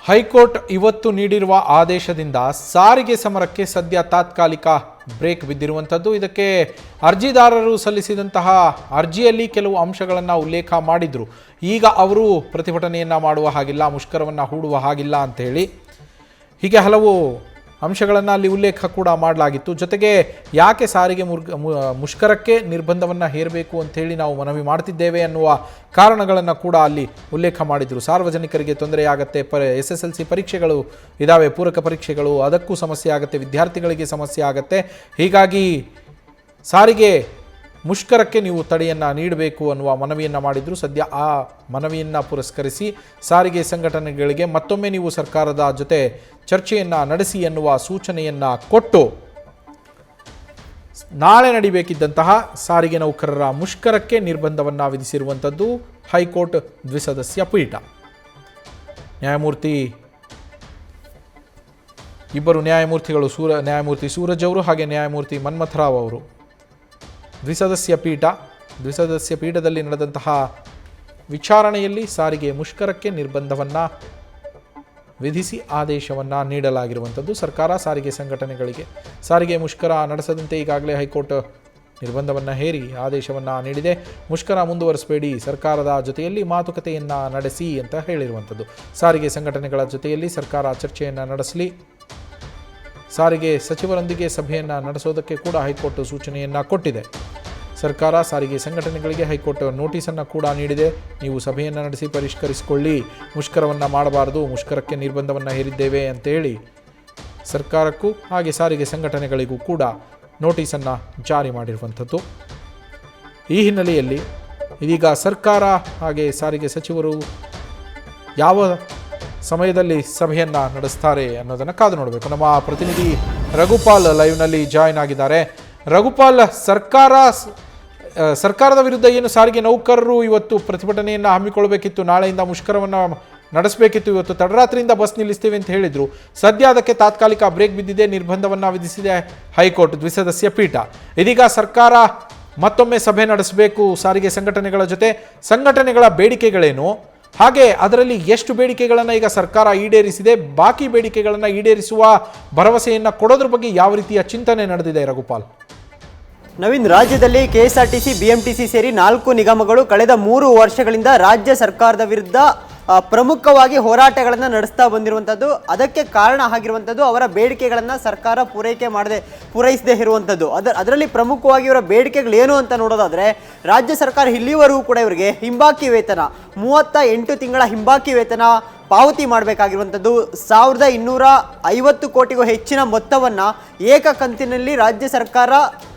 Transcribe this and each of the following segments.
High court ಇವತ್ತು ನೀಡಿರುವ ಆದೇಶದಿಂದ ಸಾರಿಗೆ ಸಮರಕ್ಕೆ ಸದ್ಯ ತಾತ್ಕಾಲಿಕ ಬ್ರೇಕ್ ಬಿದ್ದಿರುವಂಥದ್ದು. ಇದಕ್ಕೆ ಅರ್ಜಿದಾರರು ಸಲ್ಲಿಸಿದಂತಹ ಅರ್ಜಿಯಲ್ಲಿ ಕೆಲವು ಅಂಶಗಳನ್ನು ಉಲ್ಲೇಖ ಮಾಡಿದ್ರು. ಈಗ ಅವರು ಪ್ರತಿಭಟನೆಯನ್ನು ಮಾಡುವ ಹಾಗಿಲ್ಲ, ಮುಷ್ಕರವನ್ನು ಹೂಡುವ ಹಾಗಿಲ್ಲ ಅಂತ ಹೇಳಿ ಹೀಗೆ ಹಲವು ಅಂಶಗಳನ್ನು ಅಲ್ಲಿ ಉಲ್ಲೇಖ ಕೂಡ ಮಾಡಲಾಗಿತ್ತು. ಜೊತೆಗೆ ಯಾಕೆ ಸಾರಿಗೆ ಮುಷ್ಕರಕ್ಕೆ ನಿರ್ಬಂಧವನ್ನು ಹೇರಬೇಕು ಅಂಥೇಳಿ ನಾವು ಮನವಿ ಮಾಡ್ತಿದ್ದೇವೆ ಅನ್ನುವ ಕಾರಣಗಳನ್ನು ಕೂಡ ಅಲ್ಲಿ ಉಲ್ಲೇಖ ಮಾಡಿದರು. ಸಾರ್ವಜನಿಕರಿಗೆ ತೊಂದರೆಯಾಗತ್ತೆ, SSLC ಪರೀಕ್ಷೆಗಳು ಇದ್ದಾವೆ, ಪೂರಕ ಪರೀಕ್ಷೆಗಳು, ಅದಕ್ಕೂ ಸಮಸ್ಯೆ ಆಗುತ್ತೆ, ವಿದ್ಯಾರ್ಥಿಗಳಿಗೆ ಸಮಸ್ಯೆ ಆಗುತ್ತೆ. ಹೀಗಾಗಿ ಸಾರಿಗೆ ಮುಷ್ಕರಕ್ಕೆ ನೀವು ತಡೆಯನ್ನು ನೀಡಬೇಕು ಅನ್ನುವ ಮನವಿಯನ್ನು ಮಾಡಿದರು. ಸದ್ಯ ಆ ಮನವಿಯನ್ನು ಪುರಸ್ಕರಿಸಿ ಸಾರಿಗೆ ಸಂಘಟನೆಗಳಿಗೆ ಮತ್ತೊಮ್ಮೆ ನೀವು ಸರ್ಕಾರದ ಜೊತೆ ಚರ್ಚೆಯನ್ನು ನಡೆಸಿ ಎನ್ನುವ ಸೂಚನೆಯನ್ನು ಕೊಟ್ಟು ನಾಳೆ ನಡೀಬೇಕಿದ್ದಂತಹ ಸಾರಿಗೆ ನೌಕರರ ಮುಷ್ಕರಕ್ಕೆ ನಿರ್ಬಂಧವನ್ನು ವಿಧಿಸಿರುವಂಥದ್ದು ಹೈಕೋರ್ಟ್ ದ್ವಿಸದಸ್ಯ ಪೀಠ. ಇಬ್ಬರು ನ್ಯಾಯಮೂರ್ತಿಗಳು, ನ್ಯಾಯಮೂರ್ತಿ ಸೂರಜ್ ಅವರು ಹಾಗೆ ನ್ಯಾಯಮೂರ್ತಿ ಮನ್ಮಥರಾವ್ ಅವರು. ದ್ವಿಸದಸ್ಯ ಪೀಠದಲ್ಲಿ ನಡೆದಂತಹ ವಿಚಾರಣೆಯಲ್ಲಿ ಸಾರಿಗೆ ಮುಷ್ಕರಕ್ಕೆ ನಿರ್ಬಂಧವನ್ನು ವಿಧಿಸಿ ಆದೇಶವನ್ನು ನೀಡಲಾಗಿರುವಂಥದ್ದು. ಸರ್ಕಾರ ಸಾರಿಗೆ ಸಂಘಟನೆಗಳಿಗೆ ಸಾರಿಗೆ ಮುಷ್ಕರ ನಡೆಸದಂತೆ ಈಗಾಗಲೇ ಹೈಕೋರ್ಟ್ ನಿರ್ಬಂಧವನ್ನು ಹೇರಿ ಆದೇಶವನ್ನು ನೀಡಿದೆ. ಮುಷ್ಕರ ಮುಂದುವರಿಸಬೇಡಿ, ಸರ್ಕಾರದ ಜೊತೆಯಲ್ಲಿ ಮಾತುಕತೆಯನ್ನು ನಡೆಸಿ ಅಂತ ಹೇಳಿರುವಂಥದ್ದು. ಸಾರಿಗೆ ಸಂಘಟನೆಗಳ ಜೊತೆಯಲ್ಲಿ ಸರ್ಕಾರ ಚರ್ಚೆಯನ್ನು ನಡೆಸಲಿ, ಸಾರಿಗೆ ಸಚಿವರೊಂದಿಗೆ ಸಭೆಯನ್ನು ನಡೆಸೋದಕ್ಕೆ ಕೂಡ ಹೈಕೋರ್ಟ್ ಸೂಚನೆಯನ್ನು ಕೊಟ್ಟಿದೆ. ಸರ್ಕಾರ ಸಾರಿಗೆ ಸಂಘಟನೆಗಳಿಗೆ ಹೈಕೋರ್ಟ್ ನೋಟಿಸನ್ನು ಕೂಡ ನೀಡಿದೆ. ನೀವು ಸಭೆಯನ್ನು ನಡೆಸಿ ಪರಿಷ್ಕರಿಸಿಕೊಳ್ಳಿ, ಮುಷ್ಕರವನ್ನು ಮಾಡಬಾರದು, ಮುಷ್ಕರಕ್ಕೆ ನಿರ್ಬಂಧವನ್ನು ಹೇರಿದ್ದೇವೆ ಅಂತೇಳಿ ಸರ್ಕಾರಕ್ಕೂ ಹಾಗೆ ಸಾರಿಗೆ ಸಂಘಟನೆಗಳಿಗೂ ಕೂಡ ನೋಟಿಸನ್ನು ಜಾರಿ ಮಾಡಿರುವಂಥದ್ದು. ಈ ಹಿನ್ನೆಲೆಯಲ್ಲಿ ಇದೀಗ ಸರ್ಕಾರ ಹಾಗೆ ಸಾರಿಗೆ ಸಚಿವರು ಯಾವ ಸಮಯದಲ್ಲಿ ಸಭೆಯನ್ನು ನಡೆಸ್ತಾರೆ ಅನ್ನೋದನ್ನು ಕಾದು ನೋಡಬೇಕು. ನಮ್ಮ ಪ್ರತಿನಿಧಿ ರಘುಪಾಲ್ ಲೈವ್ನಲ್ಲಿ ಜಾಯ್ನ್ ಆಗಿದ್ದಾರೆ. ರಘುಪಾಲ್, ಸರ್ಕಾರದ ವಿರುದ್ಧ ಏನು ಸಾರಿಗೆ ನೌಕರರು ಇವತ್ತು ಪ್ರತಿಭಟನೆಯನ್ನು ಹಮ್ಮಿಕೊಳ್ಬೇಕಿತ್ತು, ನಾಳೆಯಿಂದ ಮುಷ್ಕರವನ್ನು ನಡೆಸಬೇಕಿತ್ತು, ಇವತ್ತು ತಡರಾತ್ರಿಯಿಂದ ಬಸ್ ನಿಲ್ಲಿಸ್ತೀವಿ ಅಂತ ಹೇಳಿದರು. ಸದ್ಯ ಅದಕ್ಕೆ ತಾತ್ಕಾಲಿಕ ಬ್ರೇಕ್ ಬಿದ್ದಿದೆ, ನಿರ್ಬಂಧವನ್ನು ವಿಧಿಸಿದೆ ಹೈಕೋರ್ಟ್ ದ್ವಿಸದಸ್ಯ ಪೀಠ. ಇದೀಗ ಸರ್ಕಾರ ಮತ್ತೊಮ್ಮೆ ಸಭೆ ನಡೆಸಬೇಕು ಸಾರಿಗೆ ಸಂಘಟನೆಗಳ ಜೊತೆ. ಸಂಘಟನೆಗಳ ಬೇಡಿಕೆಗಳೇನು, ಹಾಗೆ ಅದರಲ್ಲಿ ಎಷ್ಟು ಬೇಡಿಕೆಗಳನ್ನು ಈಗ ಸರ್ಕಾರ ಈಡೇರಿಸಿದೆ, ಬಾಕಿ ಬೇಡಿಕೆಗಳನ್ನು ಈಡೇರಿಸುವ ಭರವಸೆಯನ್ನು ಕೊಡೋದ್ರ ಬಗ್ಗೆ ಯಾವ ರೀತಿಯ ಚಿಂತನೆ ನಡೆದಿದೆ ರಘುಪಾಲ್? ನವೀನ್, ರಾಜ್ಯದಲ್ಲಿ KSRTC, BMTC ಸೇರಿ 4 ನಿಗಮಗಳು ಕಳೆದ 3 ವರ್ಷಗಳಿಂದ ರಾಜ್ಯ ಸರ್ಕಾರದ ವಿರುದ್ಧ ಪ್ರಮುಖವಾಗಿ ಹೋರಾಟಗಳನ್ನು ನಡೆಸ್ತಾ ಬಂದಿರುವಂಥದ್ದು. ಅದಕ್ಕೆ ಕಾರಣ ಆಗಿರುವಂಥದ್ದು ಅವರ ಬೇಡಿಕೆಗಳನ್ನು ಸರ್ಕಾರ ಪೂರೈಸದೇ ಇರುವಂಥದ್ದು. ಅದರಲ್ಲಿ ಪ್ರಮುಖವಾಗಿ ಇವರ ಬೇಡಿಕೆಗಳೇನು ಅಂತ ನೋಡೋದಾದರೆ, ರಾಜ್ಯ ಸರ್ಕಾರ ಇಲ್ಲಿವರೆಗೂ ಕೂಡ ಇವರಿಗೆ ಹಿಂಬಾಕಿ ವೇತನ 38 ತಿಂಗಳ ಹಿಂಬಾಕಿ ವೇತನ ಪಾವತಿ ಮಾಡಬೇಕಾಗಿರುವಂಥದ್ದು. 1250 ಕೋಟಿಗೂ ಹೆಚ್ಚಿನ ಮೊತ್ತವನ್ನು ಏಕ ಕಂತಿನಲ್ಲಿ ರಾಜ್ಯ ಸರ್ಕಾರ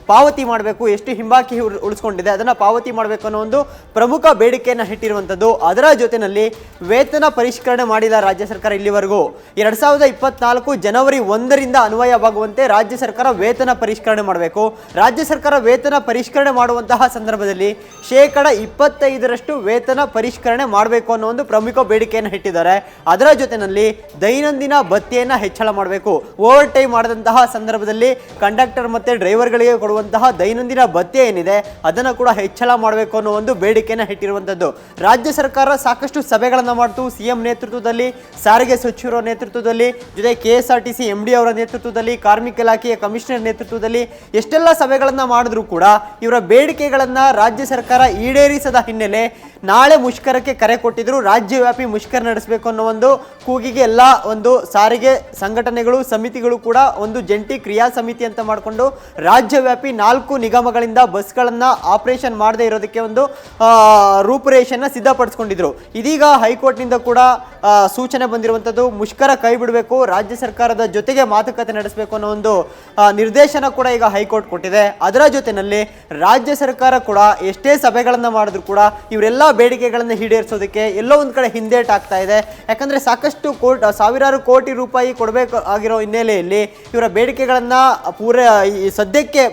ಪಾವತಿ ಮಾಡಬೇಕು. ಎಷ್ಟು ಹಿಂಬಾಕಿ ಉಳಿಸ್ಕೊಂಡಿದೆ ಅದನ್ನು ಪಾವತಿ ಮಾಡಬೇಕು ಅನ್ನೋ ಒಂದು ಪ್ರಮುಖ ಬೇಡಿಕೆಯನ್ನು ಇಟ್ಟಿರುವಂಥದ್ದು. ಅದರ ಜೊತೆಯಲ್ಲಿ ವೇತನ ಪರಿಷ್ಕರಣೆ ಮಾಡಿಲ್ಲ ರಾಜ್ಯ ಸರ್ಕಾರ ಇಲ್ಲಿವರೆಗೂ. 2024 ಜನವರಿ 1ರಿಂದ ಅನ್ವಯವಾಗುವಂತೆ ರಾಜ್ಯ ಸರ್ಕಾರ ವೇತನ ಪರಿಷ್ಕರಣೆ ಮಾಡಬೇಕು. ರಾಜ್ಯ ಸರ್ಕಾರ ವೇತನ ಪರಿಷ್ಕರಣೆ ಮಾಡುವಂತಹ ಸಂದರ್ಭದಲ್ಲಿ 25% ವೇತನ ಪರಿಷ್ಕರಣೆ ಮಾಡಬೇಕು ಅನ್ನೋ ಒಂದು ಪ್ರಮುಖ ಬೇಡಿಕೆಯನ್ನು ಇಟ್ಟಿದ್ದಾರೆ. ಅದರ ಜೊತೆಯಲ್ಲಿ ದೈನಂದಿನ ಭತ್ಯೆಯನ್ನು ಹೆಚ್ಚಳ ಮಾಡಬೇಕು. ಓವರ್ ಟೈಮ್ ಮಾಡಿದಂತಹ ಸಂದರ್ಭದಲ್ಲಿ ಕಂಡಕ್ಟರ್ ಮತ್ತು ಡ್ರೈವರ್ಗಳಿಗೆ ಕೊಡುವಂತಹ ದೈನಂದಿನ ಭತ್ಯೆ ಏನಿದೆ ಅದನ್ನು ಕೂಡ ಹೆಚ್ಚಳ ಮಾಡಬೇಕು ಅನ್ನೋ ಒಂದು ಬೇಡಿಕೆಯನ್ನು ಇಟ್ಟಿರುವಂಥದ್ದು. ರಾಜ್ಯ ಸರ್ಕಾರ ಸಾಕಷ್ಟು ಸಭೆಗಳನ್ನು ಮಾಡ್ತು. CM ನೇತೃತ್ವದಲ್ಲಿ, ಸಾರಿಗೆ ಸಚಿವರ ನೇತೃತ್ವದಲ್ಲಿ, ಜೊತೆ KSRTC MD ಅವರ ನೇತೃತ್ವದಲ್ಲಿ, ಕಾರ್ಮಿಕ ಇಲಾಖೆಯ ಕಮಿಷನರ್ ನೇತೃತ್ವದಲ್ಲಿ ಎಷ್ಟೆಲ್ಲ ಸಭೆಗಳನ್ನು ಮಾಡಿದ್ರು ಕೂಡ ಇವರ ಬೇಡಿಕೆಗಳನ್ನು ರಾಜ್ಯ ಸರ್ಕಾರ ಈಡೇರಿಸದ ಹಿನ್ನೆಲೆ ನಾಳೆ ಮುಷ್ಕರಕ್ಕೆ ಕರೆ ಕೊಟ್ಟಿದ್ರು. ರಾಜ್ಯವ್ಯಾಪಿ ಮುಷ್ಕರ ನಡೆಸಬೇಕು ಅನ್ನೋ ಒಂದು ಕೂಗಿಗೆ ಎಲ್ಲ ಒಂದು ಸಾರಿಗೆ ಸಂಘಟನೆಗಳು, ಸಮಿತಿಗಳು ಕೂಡ ಒಂದು ಜಂಟಿ ಕ್ರಿಯಾ ಸಮಿತಿ ಅಂತ ಮಾಡಿಕೊಂಡು ರಾಜ್ಯವ್ಯಾಪಿ 4 ನಿಗಮಗಳಿಂದ ಬಸ್ಗಳನ್ನು ಆಪರೇಷನ್ ಮಾಡದೇ ಇರೋದಕ್ಕೆ ಒಂದು ರೂಪುರೇಷೆಯನ್ನು ಸಿದ್ಧಪಡಿಸ್ಕೊಂಡಿದ್ರು. ಇದೀಗ ಹೈಕೋರ್ಟ್ನಿಂದ ಕೂಡ ಸೂಚನೆ ಬಂದಿರುವಂಥದ್ದು, ಮುಷ್ಕರ ಕೈ ಬಿಡಬೇಕು, ರಾಜ್ಯ ಸರ್ಕಾರದ ಜೊತೆಗೆ ಮಾತುಕತೆ ನಡೆಸಬೇಕು ಅನ್ನೋ ಒಂದು ನಿರ್ದೇಶನ ಕೂಡ ಈಗ ಹೈಕೋರ್ಟ್ ಕೊಟ್ಟಿದೆ. ಅದರ ಜೊತೆಯಲ್ಲಿ ರಾಜ್ಯ ಸರ್ಕಾರ ಕೂಡ ಎಷ್ಟೇ ಸಭೆಗಳನ್ನು ಮಾಡಿದ್ರು ಕೂಡ ಇವರೆಲ್ಲ ಬೇಡಿಕೆಗಳನ್ನು ಈಡೇರಿಸೋದಕ್ಕೆ ಎಲ್ಲೋ ಒಂದು ಕಡೆ ಹಿಂದೇಟ್ ಆಗ್ತಾ ಇದೆ. ಯಾಕಂದರೆ ಸಾಕಷ್ಟು ಸಾವಿರಾರು ಕೋಟಿ ರೂಪಾಯಿ ಕೊಡಬೇಕು ಆಗಿರೋ ಹಿನ್ನೆಲೆಯಲ್ಲಿ ಇವರ ಬೇಡಿಕೆಗಳನ್ನು ಸದ್ಯಕ್ಕೆ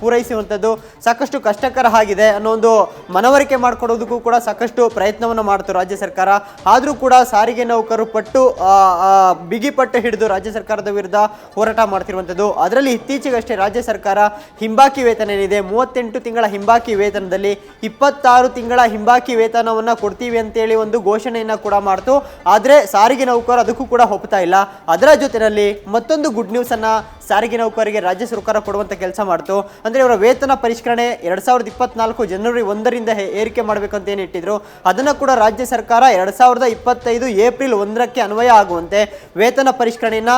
ಪೂರೈಸುವಂಥದ್ದು ಸಾಕಷ್ಟು ಕಷ್ಟಕರ ಆಗಿದೆ ಅನ್ನೋ ಒಂದು ಮನವರಿಕೆ ಮಾಡಿಕೊಡೋದಕ್ಕೂ ಕೂಡ ಸಾಕಷ್ಟು ಪ್ರಯತ್ನವನ್ನು ಮಾಡ್ತು ರಾಜ್ಯ ಸರ್ಕಾರ. ಆದರೂ ಕೂಡ ಸಾರಿಗೆ ನೌಕರರು ಬಿಗಿಪಟ್ಟು ಹಿಡಿದು ರಾಜ್ಯ ಸರ್ಕಾರದ ವಿರುದ್ಧ ಹೋರಾಟ ಮಾಡ್ತಿರುವಂಥದ್ದು. ಅದರಲ್ಲಿ ಇತ್ತೀಚೆಗಷ್ಟೇ ರಾಜ್ಯ ಸರ್ಕಾರ ಹಿಂಬಾಕಿ ವೇತನ ಏನಿದೆ 38 ತಿಂಗಳ ಹಿಂಬಾಕಿ ವೇತನದಲ್ಲಿ 26 ತಿಂಗಳ ಹಿಂಬಾಕಿ ವೇತನವನ್ನು ಕೊಡ್ತೀವಿ ಅಂತೇಳಿ ಒಂದು ಘೋಷಣೆಯನ್ನು ಕೂಡ ಮಾಡ್ತು. ಆದರೆ ಸಾರಿಗೆ ನೌಕರರು ಅದಕ್ಕೂ ಕೂಡ ಒಪ್ತಾ ಇಲ್ಲ. ಅದರ ಜೊತೆಯಲ್ಲಿ ಮತ್ತೊಂದು ಗುಡ್ ನ್ಯೂಸ್ ಅನ್ನ ಸಾರಿಗೆ ನೌಕರರಿಗೆ ರಾಜ್ಯ ಸರ್ಕಾರ ಕೊಡುವಂತ ಕೆಲಸ ಮಾಡ್ತು. ಅಂದ್ರೆ ಇವರ ವೇತನ ಪರಿಷ್ಕರಣೆ 2024 ಜನವರಿ 1ರಿಂದ ಏರಿಕೆ ಮಾಡಬೇಕಂತ ಏನು ಇಟ್ಟಿದ್ರು, ಅದನ್ನು ಕೂಡ ರಾಜ್ಯ ಸರ್ಕಾರ 2025 ಏಪ್ರಿಲ್ 1ಕ್ಕೆ ಅನ್ವಯ ಆಗುವಂತೆ ವೇತನ ಪರಿಷ್ಕರಣೆಯನ್ನ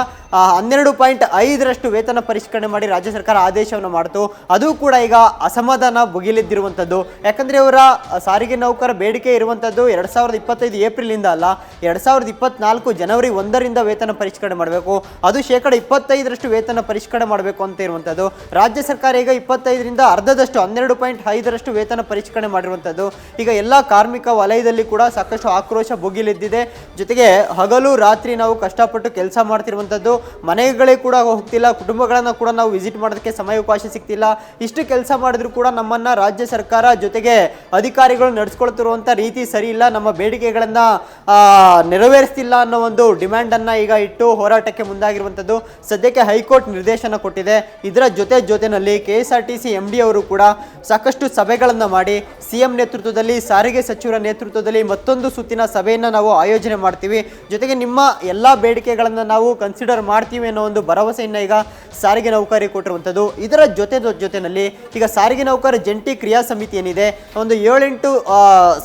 12.5ರಷ್ಟು ವೇತನ ಪರಿಷ್ಕರಣೆ ಮಾಡಿ ರಾಜ್ಯ ಸರ್ಕಾರ ಆದೇಶವನ್ನು ಮಾಡ್ತು. ಅದು ಕೂಡ ಈಗ ಅಸಮಾಧಾನ ಭುಗಿಲೆದ್ದಿರುವಂಥದ್ದು. ಯಾಕಂದ್ರೆ ಇವರ ಸಾರಿಗೆ ನೌಕರ ಬೇಡಿಕೆ ಇರುವಂಥದ್ದು 2025 ಏಪ್ರಿಲ್ ಅಲ್ಲ, 2024 ಜನವರಿ 1ರಿಂದ ವೇತನ ಪರಿಷ್ಕರಣೆ ಮಾಡಬೇಕು. ಅದು 25% ವೇತನ ಪರಿಷ್ಕರಣೆ ಮಾಡಬೇಕು ಅಂತ ಇರುವಂಥದ್ದು. ರಾಜ್ಯ ಸರ್ಕಾರ ಈಗ 25ರಿಂದ ಅರ್ಧದಷ್ಟು 12.5ರಷ್ಟು ವೇತನ ಪರಿಷ್ಕರಣೆ ಮಾಡಿರುವಂಥದ್ದು. ಈಗ ಎಲ್ಲ ಕಾರ್ಮಿಕ ವಲಯದಲ್ಲಿ ಕೂಡ ಸಾಕಷ್ಟು ಆಕ್ರೋಶ ಭುಗಿಲೆದ್ದಿದೆ. ಜೊತೆಗೆ ಹಗಲು ರಾತ್ರಿ ನಾವು ಕಷ್ಟಪಟ್ಟು ಕೆಲಸ ಮಾಡ್ತಿರುವಂಥದ್ದು, ಮನೆಗಳೇ ಕೂಡ ಹೋಗ್ತಿಲ್ಲ, ಕುಟುಂಬಗಳನ್ನು ಕೂಡ ನಾವು ವಿಸಿಟ್ ಮಾಡೋದಕ್ಕೆ ಸಮಯಾವಕಾಶ ಸಿಗ್ತಿಲ್ಲ. ಇಷ್ಟು ಕೆಲಸ ಮಾಡಿದ್ರು ಕೂಡ ನಮ್ಮನ್ನ ರಾಜ್ಯ ಸರ್ಕಾರ ಜೊತೆಗೆ ಅಧಿಕಾರಿಗಳು ನಡೆಸ್ಕೊಳ್ತಿರುವಂಥ ರೀತಿ ಸರಿ ಇಲ್ಲ, ನಮ್ಮ ಬೇಡಿಕೆಗಳನ್ನ ನೆರವೇರಿಸ್ತಿಲ್ಲ ಅನ್ನೋ ಒಂದು ಡಿಮ್ಯಾಂಡ್ ಅನ್ನ ಈಗ ಇಟ್ಟು ಹೋರಾಟಕ್ಕೆ ಮುಂದಾಗಿರುವಂಥದ್ದು. ಸದ್ಯಕ್ಕೆ ಹೈಕೋರ್ಟ್ ನಿರ್ದೇಶನ ಕೊಟ್ಟಿದೆ. ಇದರ ಜೊತೆನಲ್ಲಿ KSRTC MD ಅವರು ಕೂಡ ಸಾಕಷ್ಟು ಸಭೆಗಳನ್ನು ಮಾಡಿ CM ನೇತೃತ್ವದಲ್ಲಿ, ಸಾರಿಗೆ ಸಚಿವರ ನೇತೃತ್ವದಲ್ಲಿ ಮತ್ತೊಂದು ಸುತ್ತಿನ ಸಭೆಯನ್ನು ನಾವು ಆಯೋಜನೆ ಮಾಡ್ತೀವಿ, ಜೊತೆಗೆ ನಿಮ್ಮ ಎಲ್ಲ ಬೇಡಿಕೆಗಳನ್ನು ನಾವು ಕನ್ಸಿಡರ್ ಮಾಡ್ತೀವಿ ಅನ್ನೋ ಒಂದು ಭರವಸೆಯನ್ನು ಈಗ ಸಾರಿಗೆ ನೌಕರರಿಗೆ ಕೊಟ್ಟಿರುವಂಥದ್ದು. ಇದರ ಜೊತೆನಲ್ಲಿ ಈಗ ಸಾರಿಗೆ ನೌಕರ ಜಂಟಿ ಕ್ರಿಯಾ ಸಮಿತಿ ಏನಿದೆ, ಒಂದು 7-8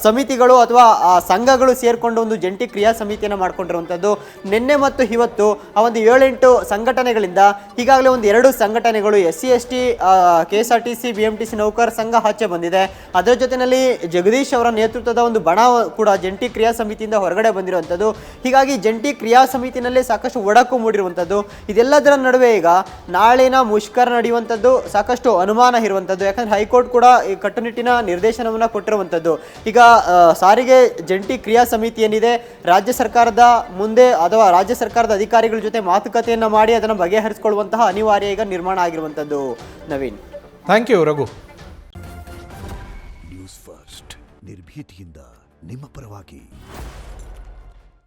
ಸಮಿತಿಗಳು ಅಥವಾ ಸಂಘಗಳು ಸೇರ್ಕೊಂಡು ಒಂದು ಜಂಟಿ ಕ್ರಿಯಾ ಸಮಿತಿಯನ್ನು ಮಾಡ್ಕೊಂಡಿರುವಂಥದ್ದು. ನಿನ್ನೆ ಮತ್ತು ಇವತ್ತು ಆ ಒಂದು 7-8 ಸಂಘಟನೆಗಳಿಂದ ಈಗಾಗಲೇ ಒಂದು 2 ಸಂಘಟನೆಗಳು SC/ST KSRTC BMTC ನೌಕರ ಸಂಘ ಆಚೆ ಬಂದಿದೆ. ಅದರ ಜೊತೆಯಲ್ಲಿ ಜಗದೀಶ್ ಅವರ ನೇತೃತ್ವದ ಒಂದು ಬಣ ಕೂಡ ಜಂಟಿ ಕ್ರಿಯಾ ಸಮಿತಿಯಿಂದ ಹೊರಗಡೆ ಬಂದಿರುವಂಥದ್ದು. ಹೀಗಾಗಿ ಜಂಟಿ ಕ್ರಿಯಾ ಸಮಿತಿನಲ್ಲಿ ಸಾಕಷ್ಟು ಒಡಕು ಮೂಡಿರುವಂಥದ್ದು. ಇದೆಲ್ಲದರ ನಡುವೆ ಈಗ ನಾಳಿನ ಮುಷ್ಕರ ನಡೆಯುವಂಥದ್ದು ಸಾಕಷ್ಟು ಅನುಮಾನ ಇರುವಂಥದ್ದು. ಯಾಕಂದ್ರೆ ಹೈಕೋರ್ಟ್ ಕೂಡ ಈ ಕಟ್ಟುನಿಟ್ಟಿನ ನಿರ್ದೇಶನವನ್ನು ಕೊಟ್ಟಿರುವಂಥದ್ದು. ಈಗ ಸಾರಿಗೆ ಜಂಟಿ ಕ್ರಿಯಾ ಸಮಿತಿ ಏನಿದೆ, ರಾಜ್ಯ ಸರ್ಕಾರದ ಮುಂದೆ ಅಥವಾ ರಾಜ್ಯ ಸರ್ಕಾರದ ಅಧಿಕಾರಿಗಳ ಜೊತೆ ಮಾತುಕತೆಯನ್ನು ಮಾಡಿ ಅದನ್ನು ಬಗೆಹರಿಸಿಕೊಳ್ಳುವಂತಹ ಅನಿವಾರ್ಯ ಈಗ ನಿರ್ಮಾಣ ಆಗಿರುವಂಥದ್ದು. Naveen, thank you Raghu. News first ನಿರ್ಭೀತಿಯಿಂದ ನಿಮ್ಮ ಪರವಾಗಿ.